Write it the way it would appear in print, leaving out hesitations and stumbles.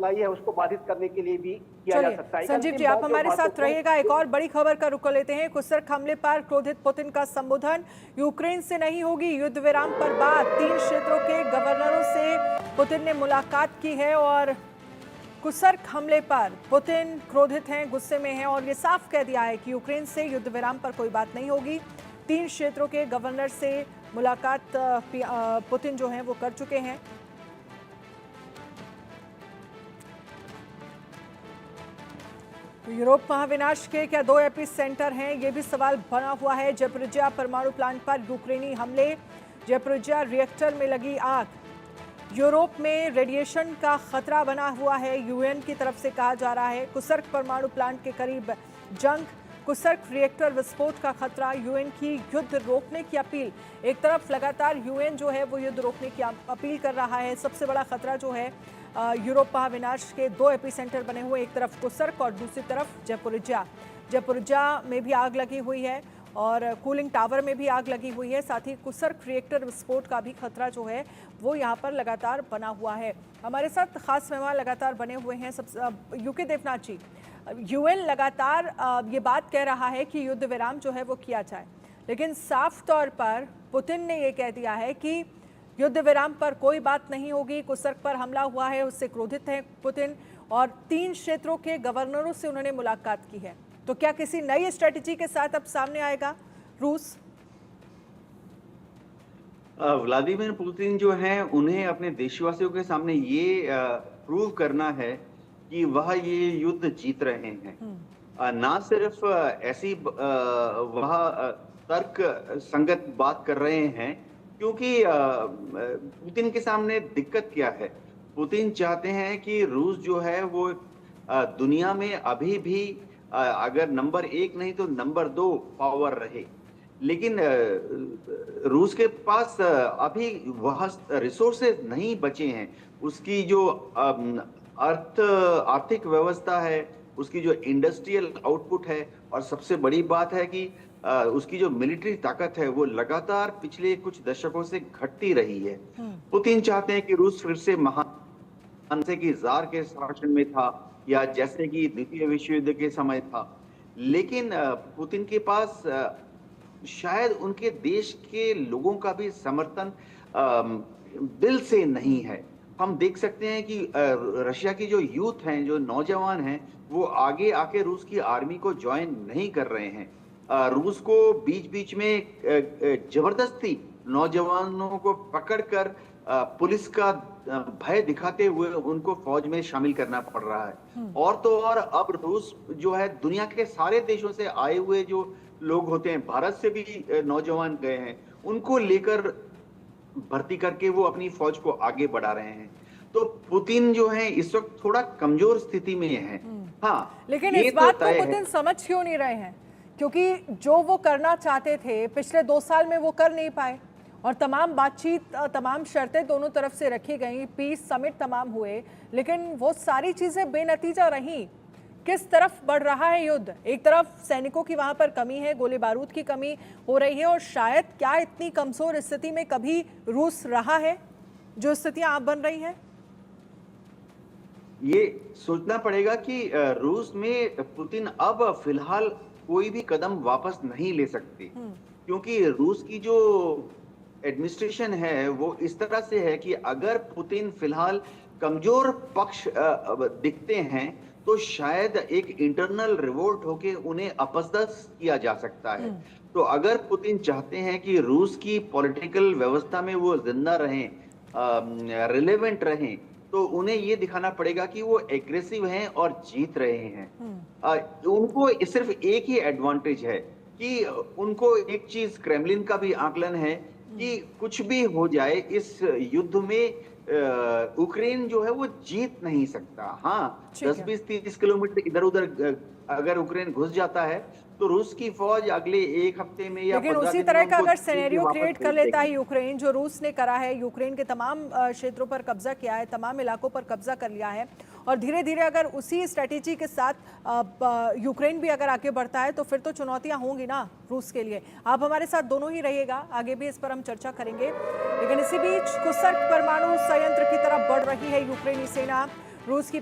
सुनाई है उसको बाधित करने के लिए भी किया जा सकता है। संजीव जी, आप हमारे साथ रहिएगा। एक और बड़ी खबर का रुख लेते हैं। कुर्स्क हमले पर क्रोधित पुतिन का संबोधन, यूक्रेन से नहीं होगी युद्ध विराम पर बात। 3 क्षेत्रों के गवर्नरों से पुतिन ने मुलाकात की है और कुर्स्क हमले पर पुतिन क्रोधित हैं, गुस्से में हैं और ये साफ कह दिया है कि यूक्रेन से युद्ध विराम पर कोई बात नहीं होगी। 3 क्षेत्रों के गवर्नर से मुलाकात पुतिन जो है वो कर चुके हैं। यूरोप महाविनाश के क्या 2 एपी सेंटर हैं, ये भी सवाल बना हुआ है। ज़ैपोरिज़्या परमाणु प्लांट पर यूक्रेनी हमले, ज़ैपोरिज़्या रिएक्टर में लगी आग। यूरोप में रेडिएशन का खतरा बना हुआ है, यूएन की तरफ से कहा जा रहा है। कुर्स्क परमाणु प्लांट के करीब जंग, कुर्स्क रिएक्टर विस्फोट का खतरा, यूएन की युद्ध रोकने की अपील। एक तरफ लगातार यूएन जो है वो युद्ध रोकने की अपील कर रहा है। सबसे बड़ा खतरा जो है यूरोप महाविनाश के 2 एपी सेंटर बने हुए, एक तरफ कुर्स्क और दूसरी तरफ ज़ैपोरिज़्या। ज़ैपोरिज़्या में भी आग लगी हुई है और कूलिंग टावर में भी आग लगी हुई है। साथ ही कुर्स्क रिएक्टर विस्फोट का भी खतरा जो है वो यहाँ पर लगातार बना हुआ है। हमारे साथ खास मेहमान लगातार बने हुए हैं। यूके देवनाथ जी, यूएन लगातार ये बात कह रहा है कि युद्ध विराम जो है वो किया जाए, लेकिन साफ तौर पर पुतिन ने ये कह दिया है कि युद्ध विराम पर कोई बात नहीं होगी। कुर्स्क पर हमला हुआ है, उससे क्रोधित हैं पुतिन और 3 क्षेत्रों के गवर्नरों से उन्होंने मुलाकात की है। तो क्या किसी नई स्ट्रेटेजी के साथ अब सामने आएगा रूस? व्लादिमीर पुतिन जो हैं उन्हें अपने देशवासियों के सामने ये प्रूव करना है कि वह ये युद्ध जीत रहे हैं। ना सिर्फ ऐसी वह तर्क संगत बात कर रहे हैं, क्योंकि पुतिन के सामने दिक्कत क्या है। पुतिन चाहते हैं कि रूस जो है वो दुनिया में अभी भी अगर नंबर 1 नहीं तो नंबर 2 पावर रहे, लेकिन रूस के पास अभी वह रिसोर्सेज नहीं बचे हैं। उसकी जो आर्थिक व्यवस्था है, उसकी जो इंडस्ट्रियल आउटपुट है और सबसे बड़ी बात है कि उसकी जो मिलिट्री ताकत है वो लगातार पिछले कुछ दशकों से घटती रही है। पुतिन चाहते हैं कि रूस फिर से महान से कि जार के शासन में था या जैसे कि द्वितीय विश्व युद्ध के समय था, लेकिन पुतिन के पास शायद उनके देश के लोगों का भी समर्थन दिल से नहीं है। हम देख सकते हैं कि रशिया की जो यूथ हैं, जो नौजवान हैं, वो आगे आके रूस की आर्मी को ज्वाइन नहीं कर रहे हैं। रूस को बीच बीच में जबरदस्ती नौजवानों को पकड़कर पुलिस का भय दिखाते हुए उनको फौज में शामिल करना पड़ रहा है। और तो और अब रूस जो है दुनिया के सारे देशों से आए हुए जो लोग होते हैं, भारत से भी नौजवान गए हैं, उनको लेकर भर्ती करके वो अपनी फौज को आगे बढ़ा रहे हैं। तो पुतिन जो है इस वक्त थोड़ा कमजोर स्थिति में है। हाँ, लेकिन इस बात को पुतिन समझ क्यों नहीं रहे हैं? क्योंकि जो वो करना चाहते थे पिछले 2 साल में वो कर नहीं पाए और तमाम बातचीत, तमाम शर्तें दोनों तरफ से रखी गई, पीस समिट तमाम हुए, लेकिन वो सारी चीजें बेनतीजा रहीं। किस तरफ बढ़ रहा है युद्ध? एक तरफ सैनिकों की वहां पर कमी है, गोले बारूद की कमी हो रही है और शायद क्या इतनी कमजोर स्थिति में कभी रूस रहा है जो स्थितियां आप बन रही हैं? ये सोचना पड़ेगा कि रूस में पुतिन अब फिलहाल कोई भी कदम वापस नहीं ले सकते, क्योंकि रूस की जो एडमिनिस्ट्रेशन है वो इस तरह से है कि अगर पुतिन फिलहाल कमजोर पक्ष दिखते हैं तो शायद एक इंटरनल रिवोल्ट होके उन्हें अपदस्थ किया जा सकता है। तो अगर पुतिन चाहते हैं कि रूस की पॉलिटिकल व्यवस्था में वो जिंदा रहें, रिलेवेंट रहें, तो उन्हें ये दिखाना पड़ेगा कि वो एग्रेसिव हैं और जीत रहे हैं। उनको सिर्फ एक ही एडवांटेज है कि उनको एक चीज क्रेमलिन का भी आकलन है कि कुछ भी हो जाए इस युद्ध में यूक्रेन जो है वो जीत नहीं सकता। हाँ, 10-20-30 किलोमीटर इधर उधर अगर यूक्रेन घुस जाता है तो रूस की फौज अगले 1 हफ्ते में या लेकिन उसी तरह का अगर सिनेरियो क्रिएट कर लेता है यूक्रेन, जो रूस ने करा है, यूक्रेन के तमाम क्षेत्रों पर कब्जा किया है, तमाम इलाकों पर कब्जा कर लिया है और धीरे धीरे अगर उसी स्ट्रेटेजी के साथ यूक्रेन भी अगर आगे बढ़ता है तो फिर तो चुनौतियां होंगी ना रूस के लिए। आप हमारे साथ दोनों ही रहिएगा, आगे भी इस पर हम चर्चा करेंगे। लेकिन इसी बीच कुर्स्क परमाणु संयंत्र की तरफ बढ़ रही है यूक्रेनी सेना। रूस की